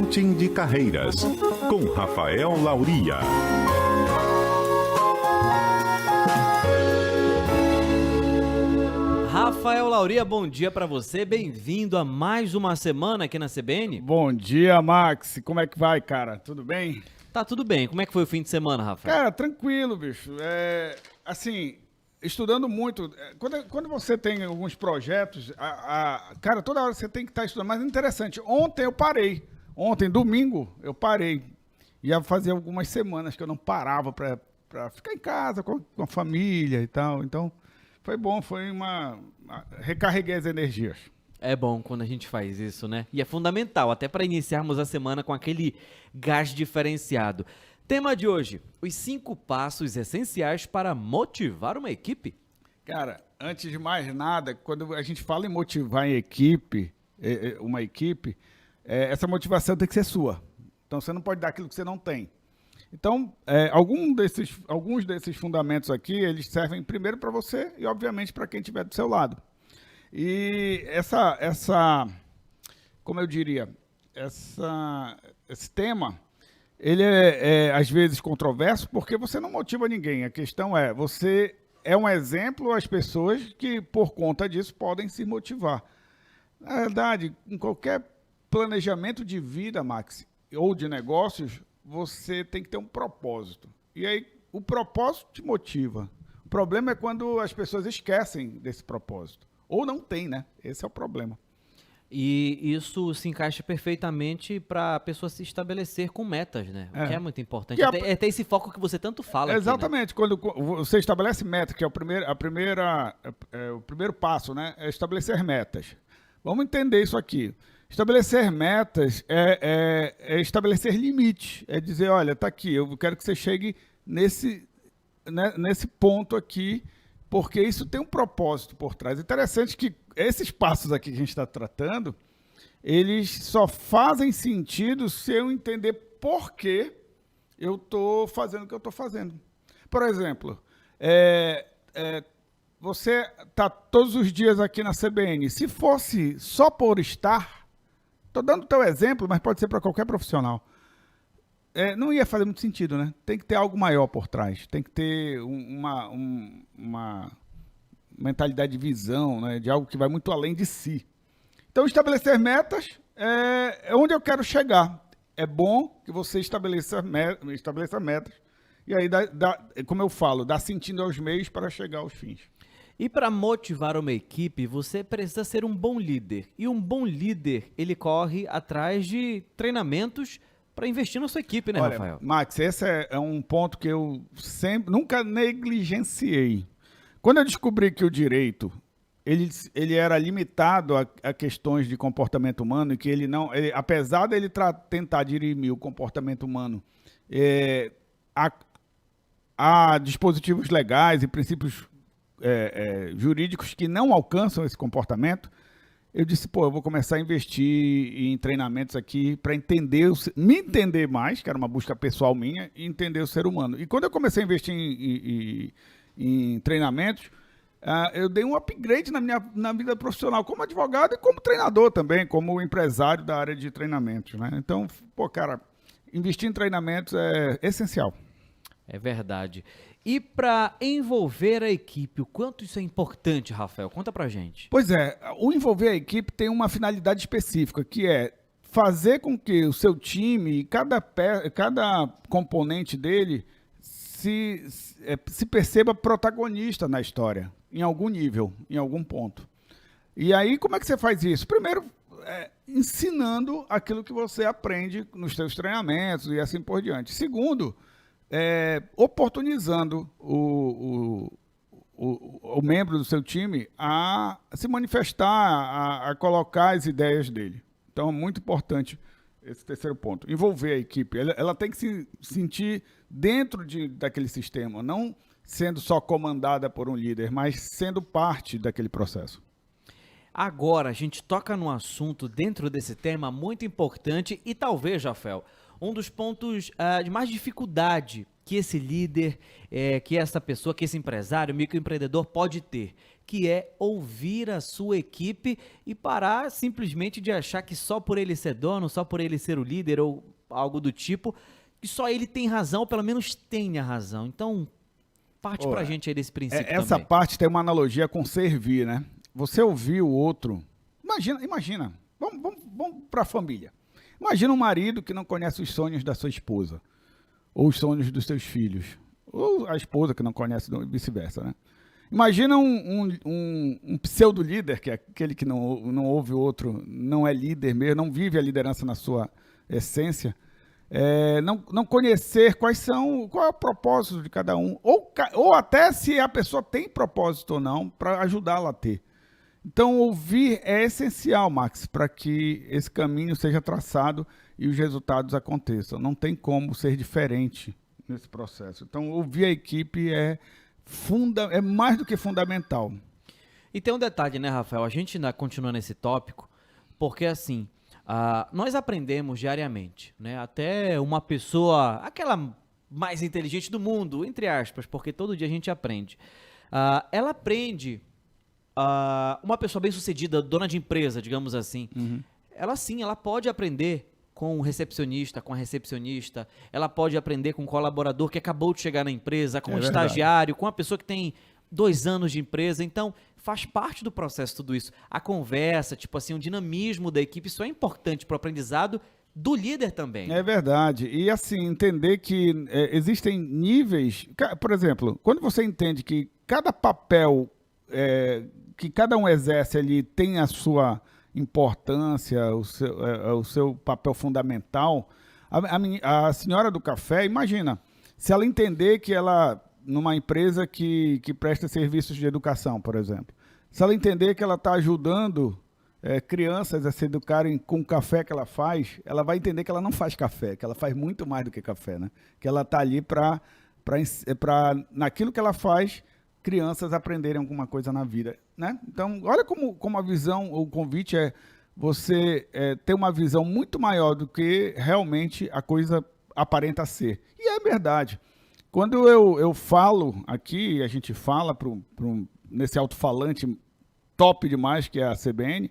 Coaching de Carreiras, com Rafael Lauria. Rafael Lauria, bom dia para você, bem-vindo a mais uma semana aqui na CBN. Bom dia, Max, como é que vai, cara? Tudo bem? Tá tudo bem, como é que foi o fim de semana, Rafael? Cara, tranquilo, bicho, assim, estudando muito, quando você tem alguns projetos, cara, toda hora você tem que estar estudando, mas é interessante, ontem, domingo, eu parei, ia fazer algumas semanas que eu não parava para ficar em casa com a família e tal, então foi bom, recarreguei as energias. É bom quando a gente faz isso, né? E é fundamental, até para iniciarmos a semana com aquele gás diferenciado. Tema de hoje, os 5 passos essenciais para motivar uma equipe. Cara, antes de mais nada, quando a gente fala em motivar uma equipe, essa motivação tem que ser sua. Então, você não pode dar aquilo que você não tem. Então, alguns desses fundamentos aqui, eles servem primeiro para você e, obviamente, para quem estiver do seu lado. E como eu diria, esse tema, ele é às vezes controverso porque você não motiva ninguém. A questão você é um exemplo às pessoas que, por conta disso, podem se motivar. Na verdade, em qualquer planejamento de vida, Max, ou de negócios, você tem que ter um propósito. E aí, o propósito te motiva. O problema é quando as pessoas esquecem desse propósito. Ou não tem, né? Esse é o problema. E isso se encaixa perfeitamente para a pessoa se estabelecer com metas, né? O que é muito importante. É ter esse foco que você tanto fala. Exatamente. Aqui, né? Quando você estabelece metas, que é o primeiro passo, né? É estabelecer metas. Vamos entender isso aqui. Estabelecer metas é estabelecer limites. É dizer, olha, tá aqui, eu quero que você chegue nesse ponto aqui, porque isso tem um propósito por trás. Interessante que esses passos aqui que a gente está tratando, eles só fazem sentido se eu entender por que eu estou fazendo o que eu estou fazendo. Por exemplo, você está todos os dias aqui na CBN. Se fosse só por estar, estou dando o teu exemplo, mas pode ser para qualquer profissional, não ia fazer muito sentido, né? Tem que ter algo maior por trás, tem que ter uma mentalidade de visão, né? De algo que vai muito além de si. Então, estabelecer metas é onde eu quero chegar. É bom que você estabeleça metas e aí, como eu falo, dá sentido aos meios para chegar aos fins. E para motivar uma equipe, você precisa ser um bom líder. E um bom líder, ele corre atrás de treinamentos para investir na sua equipe, né, Rafael? Max, esse é um ponto que eu nunca negligenciei. Quando eu descobri que o direito ele era limitado a questões de comportamento humano e que apesar dele tentar dirimir o comportamento humano, há dispositivos legais e princípios jurídicos que não alcançam esse comportamento, eu disse, eu vou começar a investir em treinamentos aqui para me entender mais, que era uma busca pessoal minha, e entender o ser humano. E quando eu comecei a investir em treinamentos, eu dei um upgrade na vida profissional, como advogado e como treinador também, como empresário da área de treinamentos, né? Então, cara, investir em treinamentos é essencial. É verdade. E para envolver a equipe, o quanto isso é importante, Rafael? Conta pra gente. Pois o envolver a equipe tem uma finalidade específica, que é fazer com que o seu time, cada componente dele, se perceba protagonista na história, em algum nível, em algum ponto. E aí, como é que você faz isso? Primeiro, ensinando aquilo que você aprende nos seus treinamentos e assim por diante. Segundo, oportunizando o membro do seu time a se manifestar, a colocar as ideias dele. Então, é muito importante esse terceiro ponto. Envolver a equipe. Ela tem que se sentir dentro daquele sistema, não sendo só comandada por um líder, mas sendo parte daquele processo. Agora, a gente toca num assunto dentro desse tema muito importante e talvez, Rafael, um dos pontos de mais dificuldade que esse líder, que essa pessoa, que esse empresário, microempreendedor pode ter, que é ouvir a sua equipe e parar simplesmente de achar que só por ele ser dono, só por ele ser o líder ou algo do tipo, que só ele tem razão, ou pelo menos tenha razão. Então, parte pra gente aí desse princípio essa também. parte tem uma analogia com servir, né? Você ouvir o outro. Imagina. Vamos para a família. Imagina um marido que não conhece os sonhos da sua esposa, ou os sonhos dos seus filhos, ou a esposa que não conhece, vice-versa, né? Imagina um pseudo-líder, que é aquele que não ouve o outro, não é líder mesmo, não vive a liderança na sua essência, não conhecer qual é o propósito de cada um, ou até se a pessoa tem propósito ou não, para ajudá-la a ter. Então, ouvir é essencial, Max, para que esse caminho seja traçado e os resultados aconteçam. Não tem como ser diferente nesse processo. Então, ouvir a equipe é mais do que fundamental. E tem um detalhe, né, Rafael? A gente ainda continua nesse tópico, porque assim, nós aprendemos diariamente, né? Até uma pessoa, aquela mais inteligente do mundo, entre aspas, porque todo dia a gente aprende. Ela aprende, uma pessoa bem-sucedida, dona de empresa, digamos assim, ela pode aprender com o recepcionista, com a recepcionista, ela pode aprender com o colaborador que acabou de chegar na empresa, com o estagiário, com a pessoa que tem 2 anos de empresa. Então, faz parte do processo tudo isso. A conversa, tipo assim, o dinamismo da equipe, isso é importante para o aprendizado do líder também. É verdade. E assim, entender que existem níveis. Por exemplo, quando você entende que cada papel que cada um exerce ali tem a sua importância, o seu papel fundamental. A senhora do café, imagina, se ela entender que ela, numa empresa que presta serviços de educação, por exemplo, se ela entender que ela está ajudando crianças a se educarem com o café que ela faz, ela vai entender que ela não faz café, que ela faz muito mais do que café, né? Que ela está ali para naquilo que ela faz, crianças aprenderem alguma coisa na vida, né? Então, olha como a visão, o convite é você ter uma visão muito maior do que realmente a coisa aparenta ser. E é verdade. Quando eu falo aqui, a gente fala nesse alto-falante top demais que é a CBN,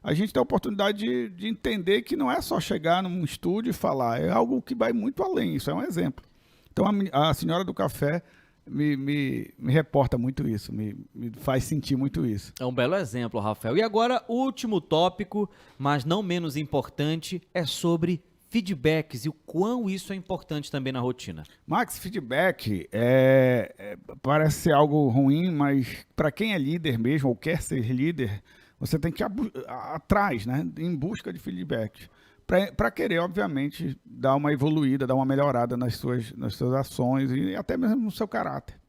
a gente tem a oportunidade de entender que não é só chegar num estúdio e falar, é algo que vai muito além, isso é um exemplo. Então, a senhora do café me reporta muito isso, me faz sentir muito isso. É um belo exemplo, Rafael. E agora, o último tópico, mas não menos importante, é sobre feedbacks e o quão isso é importante também na rotina. Max, feedback parece ser algo ruim, mas para quem é líder mesmo ou quer ser líder, você tem que ir atrás, né, em busca de feedbacks. Para querer, obviamente, dar uma evoluída, dar uma melhorada nas suas ações e até mesmo no seu caráter.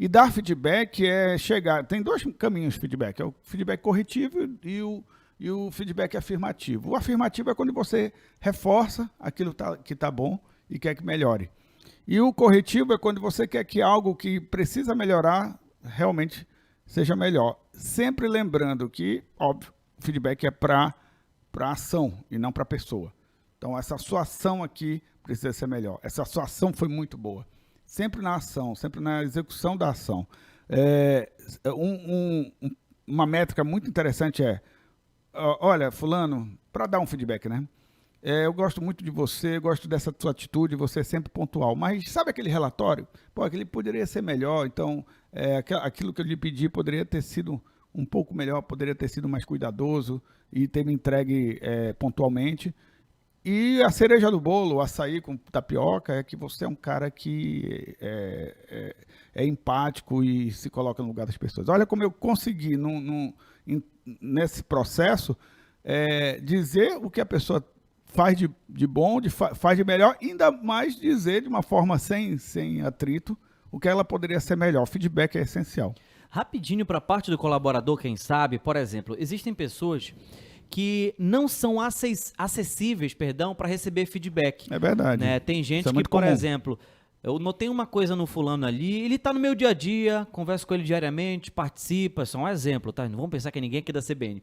E dar feedback é chegar... Tem 2 caminhos de feedback. É o feedback corretivo e o feedback afirmativo. O afirmativo é quando você reforça aquilo que está bom e quer que melhore. E o corretivo é quando você quer que algo que precisa melhorar realmente seja melhor. Sempre lembrando que, óbvio, o feedback é para ação e não para pessoa. Então, essa sua ação aqui precisa ser melhor. Essa sua ação foi muito boa. Sempre na ação, sempre na execução da ação. Uma métrica muito interessante olha, fulano, para dar um feedback, né? Eu gosto muito de você, gosto dessa sua atitude, você é sempre pontual. Mas sabe aquele relatório? Aquele poderia ser melhor, então aquilo que eu lhe pedi poderia ter sido um pouco melhor, poderia ter sido mais cuidadoso e ter me entregue pontualmente. E a cereja do bolo, o açaí com tapioca, é que você é um cara que é empático e se coloca no lugar das pessoas. Olha como eu consegui, nesse processo, dizer o que a pessoa faz de bom, faz de melhor, e ainda mais dizer de uma forma sem atrito o que ela poderia ser melhor. O feedback é essencial. Rapidinho para a parte do colaborador, quem sabe, por exemplo, existem pessoas que não são acessíveis, para receber feedback. É verdade. Né? Tem gente Isso é que, muito por comum. exemplo, eu notei uma coisa no fulano ali, ele tá no meu dia a dia, converso com ele diariamente, participa, isso é um exemplo, tá? Não vamos pensar que é ninguém aqui da CBN.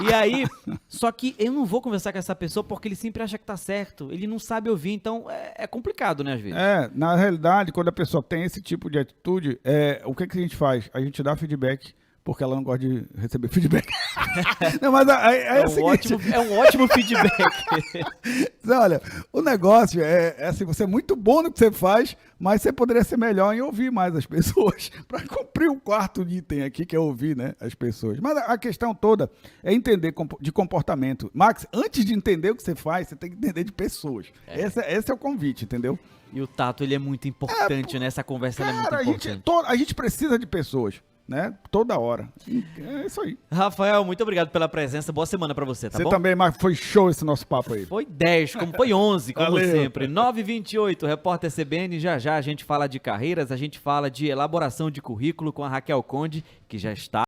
E aí, só que eu não vou conversar com essa pessoa porque ele sempre acha que tá certo, ele não sabe ouvir, então é complicado, né, às vezes. Na realidade, quando a pessoa tem esse tipo de atitude, o que a gente faz? A gente dá feedback porque ela não gosta de receber feedback. Não, mas é o seguinte, é um ótimo feedback. olha, o negócio é assim, você é muito bom no que você faz, mas você poderia ser melhor em ouvir mais as pessoas, para cumprir um quarto item aqui, que é ouvir, né, as pessoas. Mas a questão toda é entender de comportamento. Max, antes de entender o que você faz, você tem que entender de pessoas. Esse é o convite, entendeu? E o tato, ele é muito importante, né? Essa conversa ela é muito importante. A gente precisa de pessoas, né? Toda hora. É isso aí. Rafael, muito obrigado pela presença. Boa semana pra você, tá bom? Você também, Marcos. Foi show esse nosso papo aí. Foi 10, como foi 11, como Valeu. sempre. 9h28, repórter CBN. Já já a gente fala de carreiras, a gente fala de elaboração de currículo com a Raquel Conde, que já está